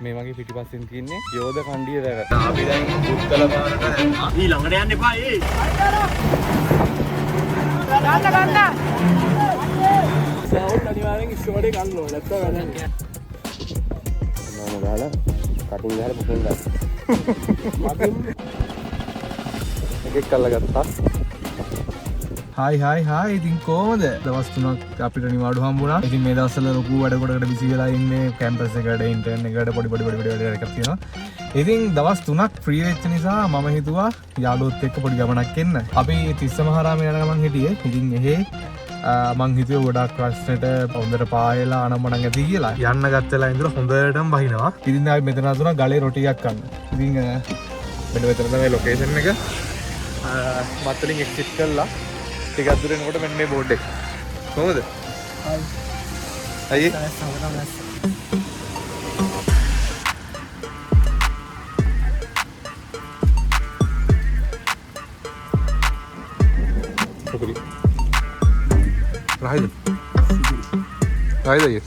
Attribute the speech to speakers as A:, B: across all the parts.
A: මේ වගේ පිටිපස්සෙන් තියෙන්නේ යෝධ කණ්ඩිය වැව. අපි දැන් පුත්තල පාරට දැම්මා.
B: ඊළඟට යන්න එපා ඒ.
C: ගන්න.
B: සවුත් අනිවාර්යෙන් ඉස්සරහට ගන්න ඕනේ. නැත්තම් වැඩන්නේ.
A: මම ගාලා කටින් ගහලා පුතෙන් ගත්තා. එකෙක් කල්ලා ගත්තා.
B: හායි ඉතින් කොහමද? දවස් 3ක් අපිට නිවාඩු හම්බුණා. ඉතින් මේ දවස්වල ලොකු වැඩ කොටකට බිසි වෙලා ඉන්නේ. කැම්පස් එකට, ඉන්ටර්න් එකට පොඩි වැඩ එකක් තියෙනවා. ඉතින් දවස් 3ක් ෆ්‍රී වෙච්ච නිසා මම හිතුවා යාළුවොත් එක්ක පොඩි ගමනක් එන්න. අපි තිස්ස මහරාම යන ගමන් හිටියේ. ඉතින් එහෙ මං හිතුවේ ගොඩක් ප්‍රශ්නෙට හොඳට පායලා අනම්මනම් ඇති කියලා. යන්න ගත්තලා ඉඳලා හොඳටම බහිනවා. ඉතින් ආයි මෙතන අතුනා ගලේ රොටි එකක් කන්න. ඉතින් මෙන්න මෙතන තමයි ලොකේෂන් එක. මත්තලින් එක්සිට් කළා. ටිකක් දුර එනකොට මෙන්න මේ බෝඩ් එක. කොහොමද? හයි. අයියේ. කොපරි. රායිද අයියේ.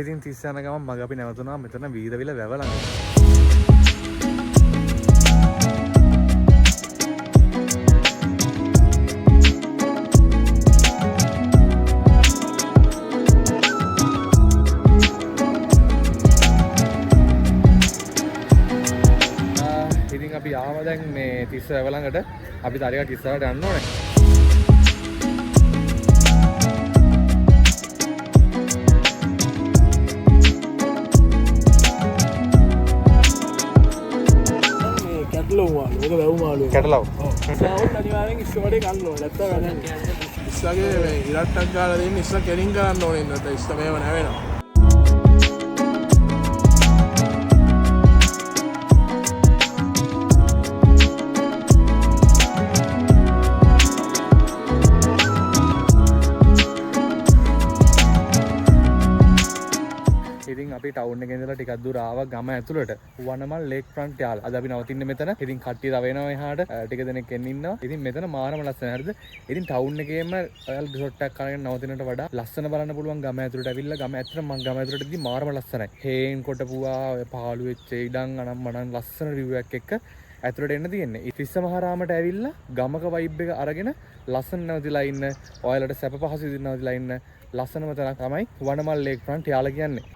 B: ඉතින් තිස්ස යන ගමන් මග අපි නැවතුණා මෙතන වීරවිල වැව ළඟ. අපි ආවා දැන් මේ තිස්ස වැව ළඟට. අපි තාරිකක් ඉස්සරහට යන්න ඕනේ. මේ කැටලව් මාළු. ඒක වැව් මාළු. කැටලව්. ඔව්. සවුත් අනිවාර්යෙන් ඉස්සරහට ගන්න ඕනේ. නැත්තම් වැඩන්නේ. ඉස්සරගේ මේ ඉරට්ටක් ගාලා දෙන්න ඉස්සර කෙලින් කරන්න ඕනේ නැත්නම් ඉස්සර මේව නැවෙනවා. අපි ටවුන් එකේ ඉඳලා ටිකක් දුර ආවා ගම ඇතුළට වනමල් ලේක් ෆ්‍රන්ට් යාලා. අද අපි නවතින්නේ මෙතන. ඉතින් කට්ටිය තව එනවා එහාට. ටික දෙනෙක් එන්න ඉන්නවා. ඉතින් මෙතන මාරම ලස්සනයි හරිද? ඉතින් ටවුන් එකේම ඔයාලා රිසෝට් එකක් කරගෙන නවතිනට වඩා ලස්සන බලන්න පුළුවන් ගම ඇතුළට ඇවිල්ලා ගම ඇතුළට මම ගම ඇතුළටදී මාරම ලස්සනයි. හේන් කොටපුවා ඔය පාළු වෙච්ච ඉඩම් අනම්මනම් ලස්සන රිව්ව් එකක් එක්ක ඇතුළට එන්න තියෙන්නේ. තිස්ස මහරාමට ඇවිල්ලා ගමක වයිබ් එක අරගෙන ලස්සන නැවතිලා ඉන්න ඔයාලට සැප පහසු විදිහට නැවතිලා ඉන්න ලස්සනම තැනක් තමයි වනමල් ලේක් ෆ්‍රන්ට් යාලා කියන්නේ.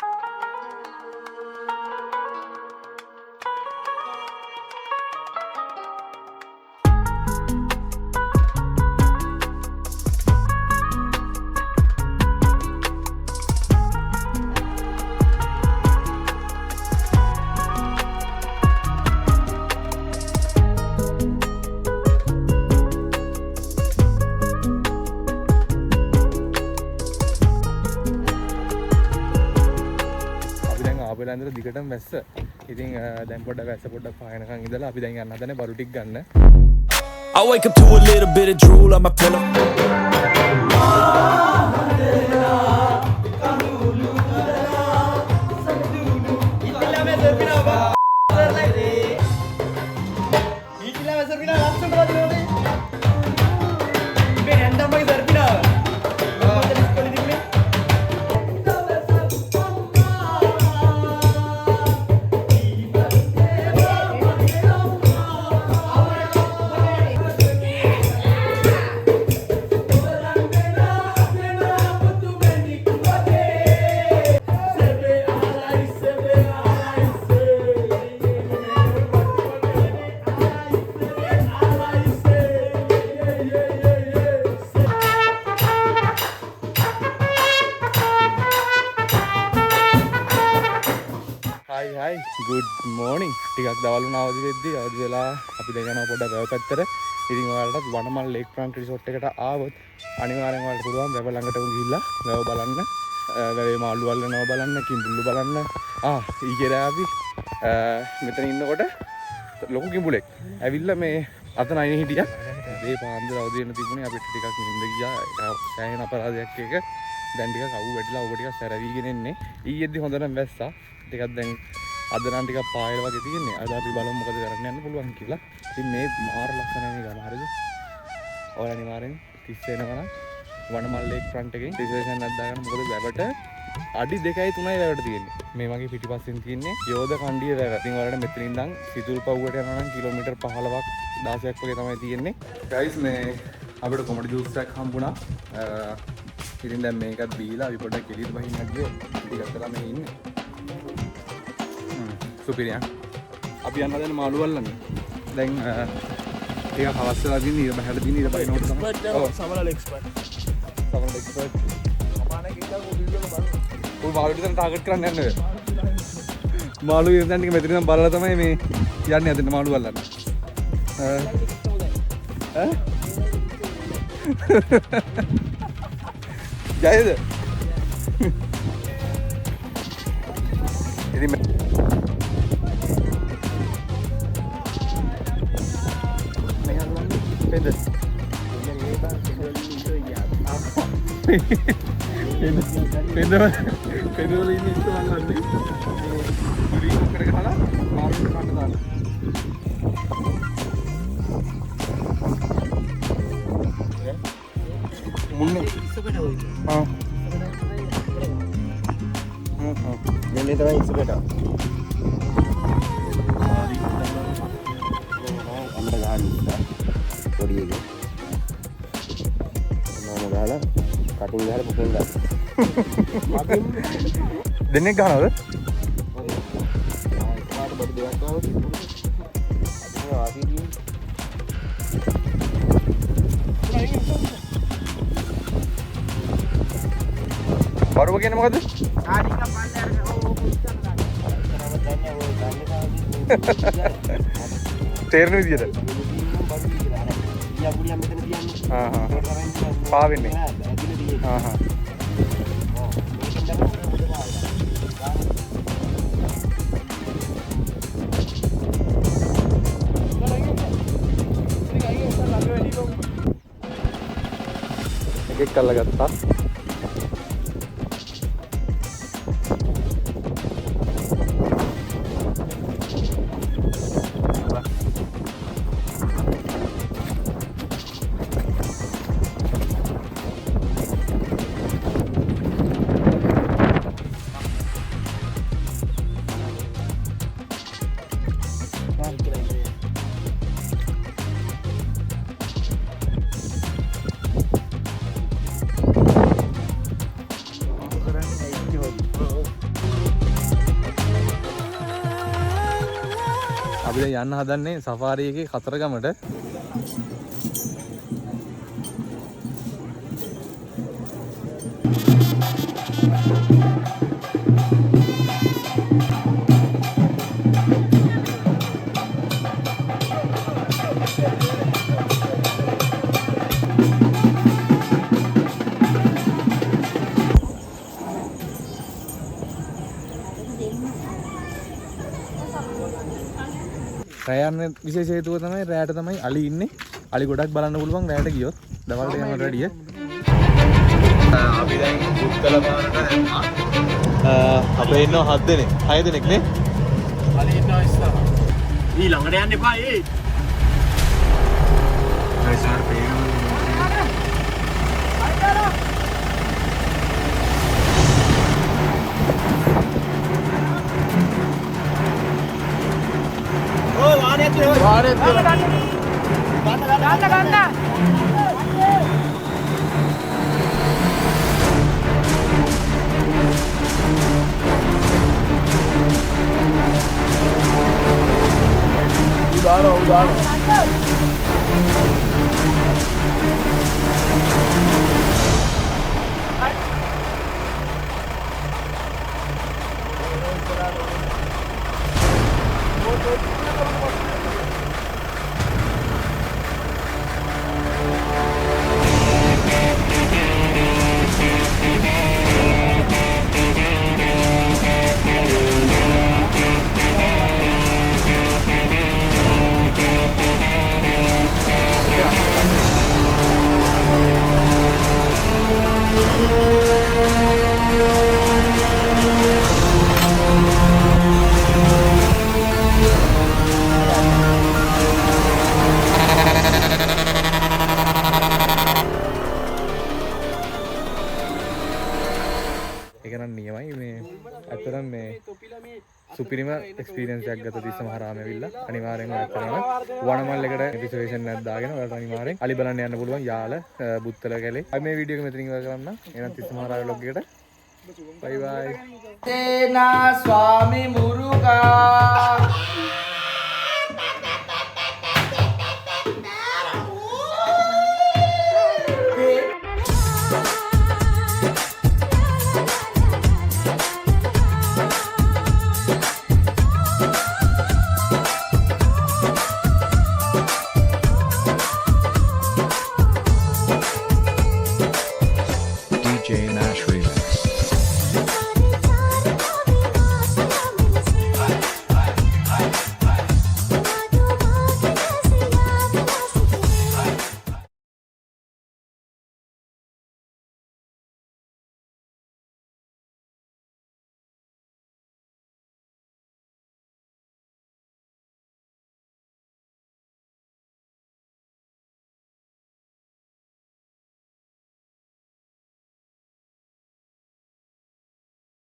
B: දිගටම වැස්ස. ඉතින් දැන් පොඩ්ඩක් වැස්ස පොඩ්ඩක් පායනකන් ඉඳලා අපි දැන් යන්න හදන්නේ බරු ටික ගන්න.
D: I wake up to a little bit of drool on my pillow.
A: good morning. ටිකක් දවල්ුණ අවදි වෙද්දී අවදි වෙලා අපි දැන් යනවා පොඩ්ඩක් වැව පැත්තට. ඉතින් ඔයාලටත් වනමල් ලේක් ෆ්‍රන්ට් රිසෝට් එකට ආවොත් අනිවාර්යෙන් ඔයාලට පුළුවන් වැව ළඟටම ගිහිල්ලා වැව බලන්න. වැවේ මාළු වල්ලනවා බලන්න, කිඹුල්ලු බලන්න. ඊකේද අපි මෙතන ඉන්නකොට ලොකු කිඹුලෙක් ඇවිල්ලා මේ අතන අයිනේ හිටියා. ඒ පාන්දර අවදි වෙන තිබුණේ අපිට ටිකක් නිින්ද ගියා. සෑහෙන අපරාධයක් එක. දැන් ටිකක් අවු වැටිලා ඔබ ටිකක් සැරවිගෙන එන්නේ. ඊයේදී හොඳටම වැස්සා. ටිකක් දැන් අද නම් ටිකක් පායල වගේ තියෙන්නේ. අද අපි බලමු මොකද කරන්න යන්න පුළුවන් කියලා. ඉතින් මේ මාර ලස්සනයි ගම හරිද? ඔයාලා අනිවාර්යෙන් තිස්ස එනවා නම් වනමල් ලේක් ෆ්‍රන්ට් එකෙන් රිසර්වේෂන් එකක් දාගන්න. මොකද වැවට අඩි 2.3 වැවට තියෙන්නේ. මේ වගේ පිටිපස්සෙන් තියෙන්නේ යෝධ කණ්ඩිය වැව. ඉතින් ඔයාලට මෙතන ඉඳන් සිතුල්පව්වට යනවා නම් කිලෝමීටර් 15ක් 16ක් වගේ තමයි තියෙන්නේ. ගයිස් මේ අපිට කොමඩි ජූස් එකක් හම්බුණා. ඉතින් දැන් මේකත් බීලා අපි පොඩ්ඩක් එළියට බහින්න ගියේ. ටිකක් කරලා මේ ඉන්නේ. සුපිරියන්. අපි යන්න දැන් මාළු වල්ලන්න. දැන් ටිකක් හවස් වෙලා දින ඉර බහැලා දින ඉර බහිනකොට තමයි. ඔව් සමරල එක්ස්පර්ට්. සමරල එක්ස්පර්ට්. සමානක ඉඳන් වීඩියෝ එක බලන්න. ඔය මාළු ටික ටාගට් කරන්න යන්නේ. මාළු ඉඳන් ටික මෙතන ඉඳන් බලලා තමයි මේ යන්නේ අදින්න මාළු වල්ලන්න. ජයද? ඉතින් Penda. Penda ini itu mana nih? Beri kerja mana? Malu mana dah? Mune. Ah. Ini tu yang sepeda. Ambil gahan. පොඩි එක. නම ගාලා කටින් ගහලා පුකෙන් ගන්න. දෙන්නේ ගන්නවද? ඔව්. ඒකට බඩ දෙයක් ආවොත් අදින වාසියදී. බරුව කියන්නේ මොකද්ද? ආනික පල්ලේ අර ඕක උස්සන ගන්න. තේරෙන විදියට. Yang meter diam. Pawin nih. Ini kalau gata. අපි දැන් යන්න හදන්නේ සෆාරි එකේ කතරගමට. රෑයන් විශේෂ හේතුව තමයි රෑට තමයි අලි ඉන්නේ. අලි ගොඩක් බලන්න පුළුවන් රෑට ගියොත්. දවල්ට යන්න රෙඩිය. අපි දැන් බුත්තල පාරට දැම්මා. අපේ ඉන්නවා 7 දෙනෙක්. 6 දෙනෙක් නේ. අලි ඉන්නවා ඉස්සරහ. ඊ ළඟට යන්න එපා ඒ. සාර් පේනවා. Ganda. Udah. සුපිරිම එක්ස්පීරියන්ස් එකක් ගත තිස්ස මහරාම ඇවිල්ලා අනිවාර්යෙන් ඔයාලට කරනවා වනමල් එකට රිසර්වේෂන් එකක් දාගෙන ඔයාලට අනිවාර්යෙන් අලි බලන්න යන්න පුළුවන් යාල බුත්තල කැලේ. අපි මේ වීඩියෝ එක මෙතනින් ඉවර කරන්න. එහෙනම් තිස්ස මහරාම vlog එකට බයි බයි. තේනා ස්වාමි මුරුගා